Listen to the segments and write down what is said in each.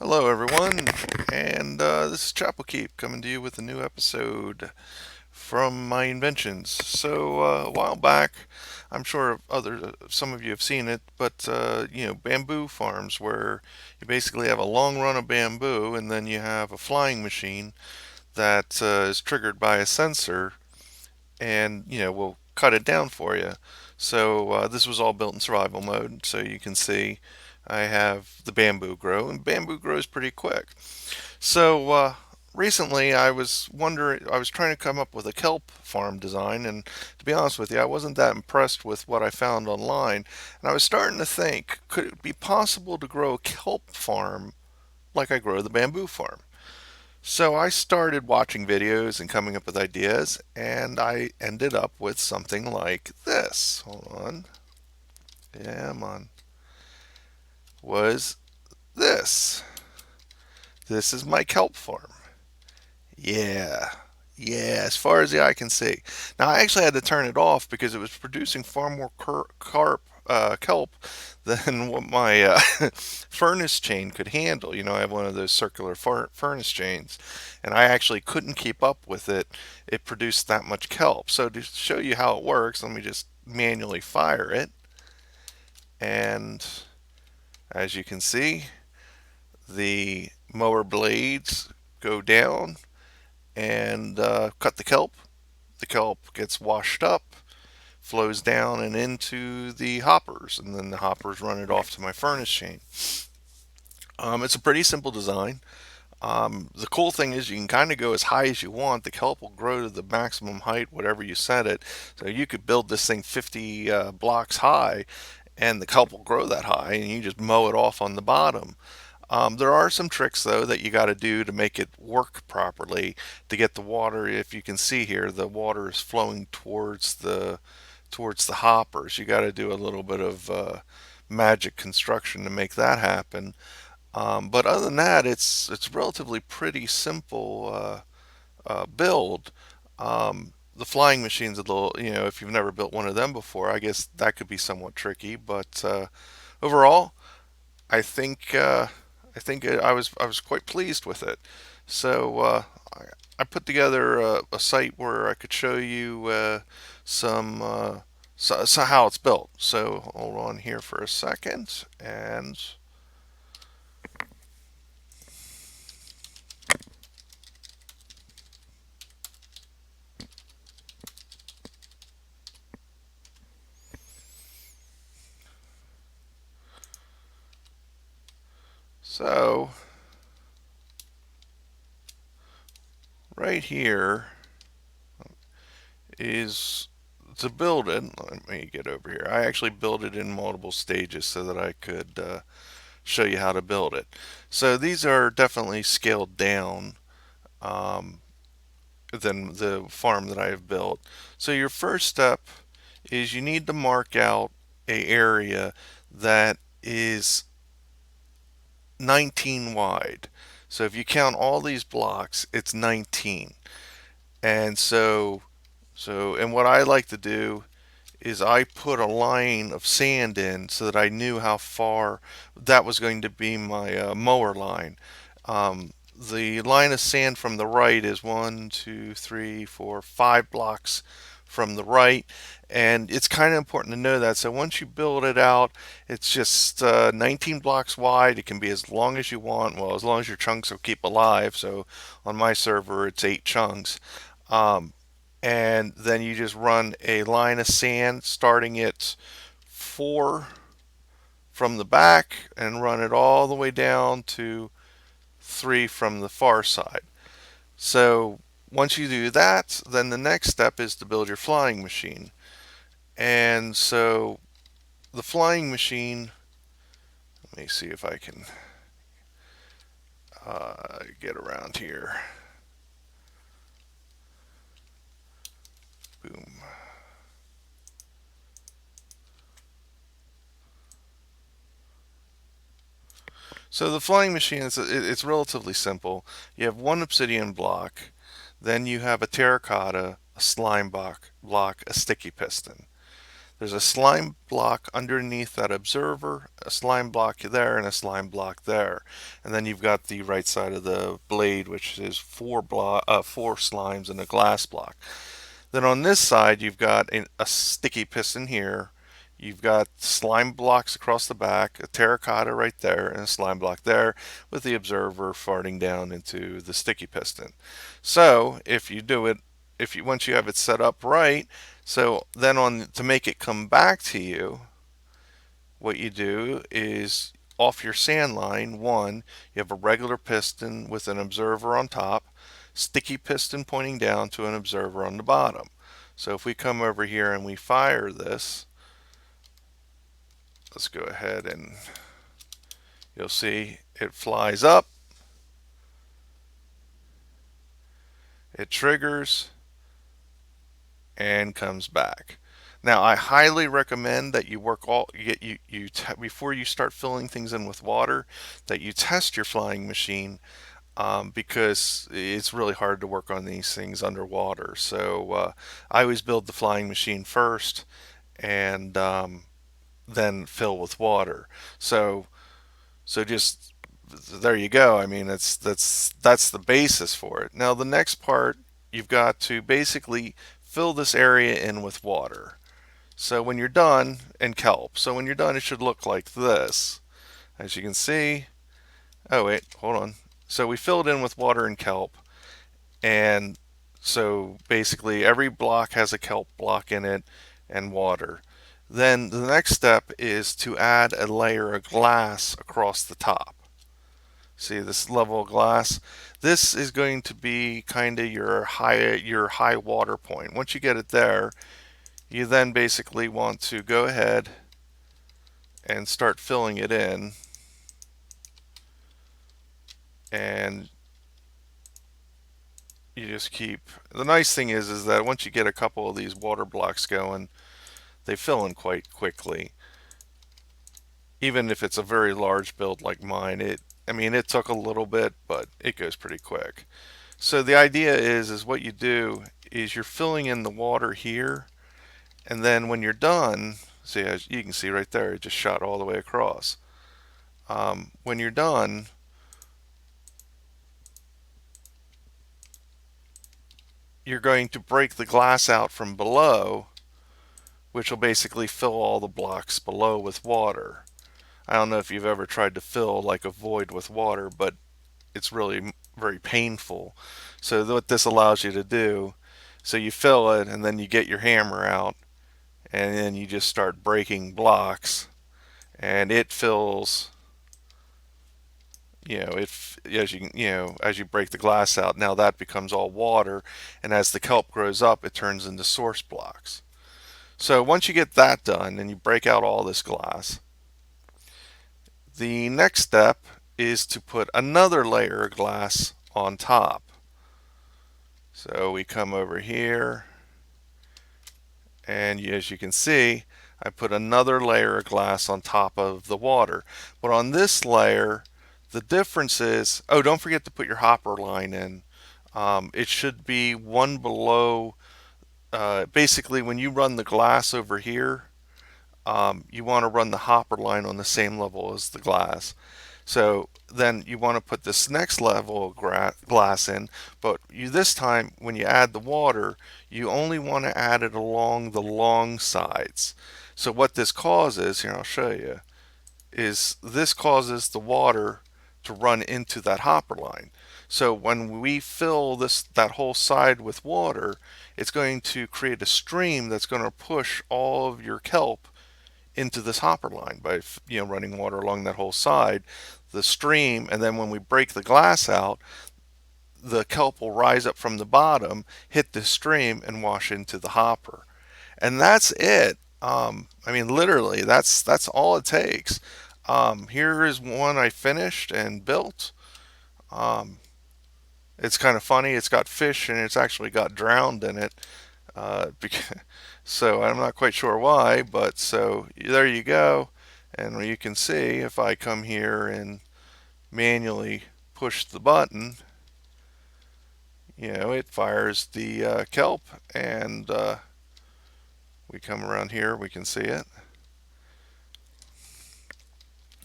Hello, everyone, and this is Chapel Keep coming to you with a new episode from my inventions. A while back, I'm sure some of you have seen it, but bamboo farms where you basically have a long run of bamboo, and then you have a flying machine that is triggered by a sensor, and will cut it down for you. This was all built in survival mode, so you can see I have the bamboo grow, and bamboo grows pretty quick. So uh, Recently, I was trying to come up with a kelp farm design, and to be honest with you, I wasn't that impressed with what I found online. And I was starting to think, could it be possible to grow a kelp farm like I grow the bamboo farm? So I started watching videos and coming up with ideas, and I ended up with something like this. Hold on. Yeah, I'm on. Was this. This is my kelp farm. Yeah. Yeah, as far as the eye can see. Now, I actually had to turn it off because it was producing far more kelp than what my furnace chain could handle. I have one of those circular furnace chains, and I actually couldn't keep up with it. It produced that much kelp. So, to show you how it works, let me just manually fire it. And as you can see, the mower blades go down and cut the kelp. The kelp gets washed up, flows down and into the hoppers, and then the hoppers run it off to my furnace chain. It's a pretty simple design. The cool thing is you can kind of go as high as you want. The kelp will grow to the maximum height, whatever you set it. So you could build this thing 50 blocks high, and the kelp will grow that high, and you just mow it off on the bottom. There are some tricks though that you got to do to make it work properly to get the water. If you can see here, the water is flowing towards the hoppers. You got to do a little bit of magic construction to make that happen. But other than that, it's relatively pretty simple build. The flying machine's a little, if you've never built one of them before, I guess that could be somewhat tricky. But overall, I think I was quite pleased with it. So I put together a site where I could show you some so how it's built. So hold on here for a second, and so right here is to build it. Let me get over here. I actually built it in multiple stages so that I could show you how to build it. So these are definitely scaled down um, than the farm that I have built. So your first step is you need to mark out a area that is 19 wide. So if you count all these blocks, it's 19. And and what I like to do is I put a line of sand in so that I knew how far that was going to be my mower line. The line of sand from the right is 1, 2, 3, 4, 5 blocks from the right, and it's kind of important to know that. So once you build it out, it's just 19 blocks wide. It can be as long as you want, well, as long as your chunks will keep alive. So on my server, it's 8 chunks. Um, and then you just run a line of sand starting at 4 from the back and run it all the way down to 3 from the far side. So once you do that, then the next step is to build your flying machine. And so the flying machine, let me see if I can get around here. Boom. So the flying machine it's relatively simple. You have one obsidian block, then you have a terracotta, a slime block, a sticky piston. There's a slime block underneath that observer, a slime block there, and a slime block there. And then you've got the right side of the blade, which is four slimes and a glass block. Then on this side, you've got a sticky piston here. You've got slime blocks across the back, a terracotta right there, and a slime block there, with the observer farting down into the sticky piston. So if you do it, if you once you have it set up right, so then on to make it come back to you, what you do is off your sand line, one, you have a regular piston with an observer on top, sticky piston pointing down to an observer on the bottom. So if we come over here and we fire this, let's go ahead and you'll see it flies up, it triggers, and comes back. Now, I highly recommend that you work all before you start filling things in with water, that you test your flying machine, because it's really hard to work on these things underwater. So I always build the flying machine first, and then fill with water. So just there you go. I mean, that's the basis for it. Now the next part, you've got to basically fill this area in with water. So when you're done, and kelp. So when you're done, it should look like this. As you can see, oh wait, hold on. So we filled in with water and kelp, and so basically every block has a kelp block in it and water. Then the next step is to add a layer of glass across the top. See this level of glass? This is going to be kind of your high water point. Once you get it there, you then basically want to go ahead and start filling it in, and you just keep, the nice thing is that once you get a couple of these water blocks going, they fill in quite quickly. Even if it's a very large build like mine, I mean, it took a little bit, but it goes pretty quick. So the idea is what you do is you're filling in the water here, and then when you're done, see, as you can see right there, it just shot all the way across. When you're done, you're going to break the glass out from below, which will basically fill all the blocks below with water. I don't know if you've ever tried to fill like a void with water, but it's really very painful. So what this allows you to do, so you fill it and then you get your hammer out and then you just start breaking blocks, and it fills, as as you break the glass out, now that becomes all water, and as the kelp grows up, it turns into source blocks. So once you get that done and you break out all this glass, the next step is to put another layer of glass on top. So we come over here, and as you can see, I put another layer of glass on top of the water. But on this layer, the difference is, oh, don't forget to put your hopper line in. It should be one below. Basically, when you run the glass over here, you want to run the hopper line on the same level as the glass. So then you want to put this next level of glass in, but this time when you add the water, you only want to add it along the long sides. So what this causes, here I'll show you, is this causes the water to run into that hopper line. So when we fill that whole side with water, it's going to create a stream that's going to push all of your kelp into this hopper line by running water along that whole side, the stream, and then when we break the glass out, the kelp will rise up from the bottom, hit the stream, and wash into the hopper. And that's it. I mean, literally, that's all it takes. Here is one I finished and built. Um, it's kind of funny. It's got fish and it's actually got drowned in it. Because, so I'm not quite sure why, but so there you go. And you can see if I come here and manually push the button, it fires the kelp, and We come around here, we can see it.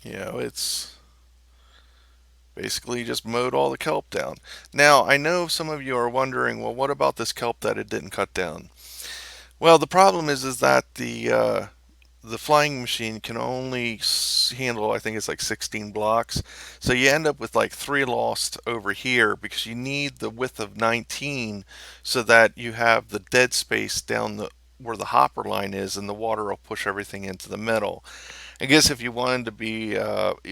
It's basically just mowed all the kelp down. Now, I know some of you are wondering, well, what about this kelp that it didn't cut down? Well, the problem is that the flying machine can only handle, I think it's like 16 blocks. So you end up with like three lost over here because you need the width of 19 so that you have the dead space down the where the hopper line is, and the water will push everything into the middle. I guess if you wanted to be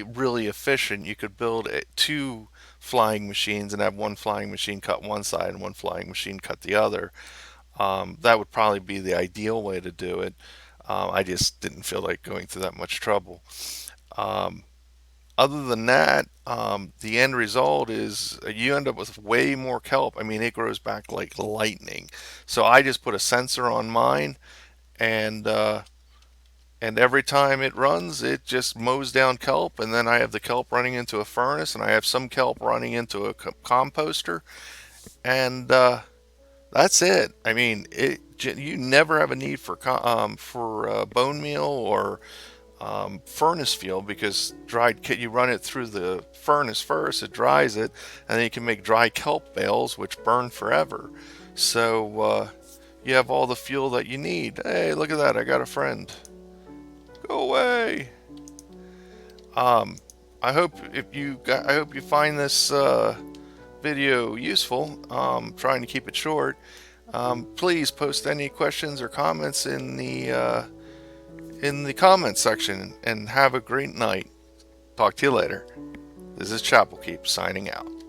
really efficient, you could build two flying machines and have one flying machine cut one side and one flying machine cut the other. That would probably be the ideal way to do it. I just didn't feel like going through that much trouble. Um, Other than that, the end result is you end up with way more kelp. I mean, it grows back like lightning. So I just put a sensor on mine, and every time it runs, it just mows down kelp, and then I have the kelp running into a furnace, and I have some kelp running into a composter, and that's it. I mean, you never have a need for bone meal or furnace fuel because you run it through the furnace first, it dries it, and then you can make dry kelp bales which burn forever. So you have all the fuel that you need. Hey, look at that! I got a friend. Go away. Um, I hope you find this video useful. Trying to keep it short. Please post any questions or comments in the comments section, and have a great night. Talk to you later. This is Chapel Keep signing out.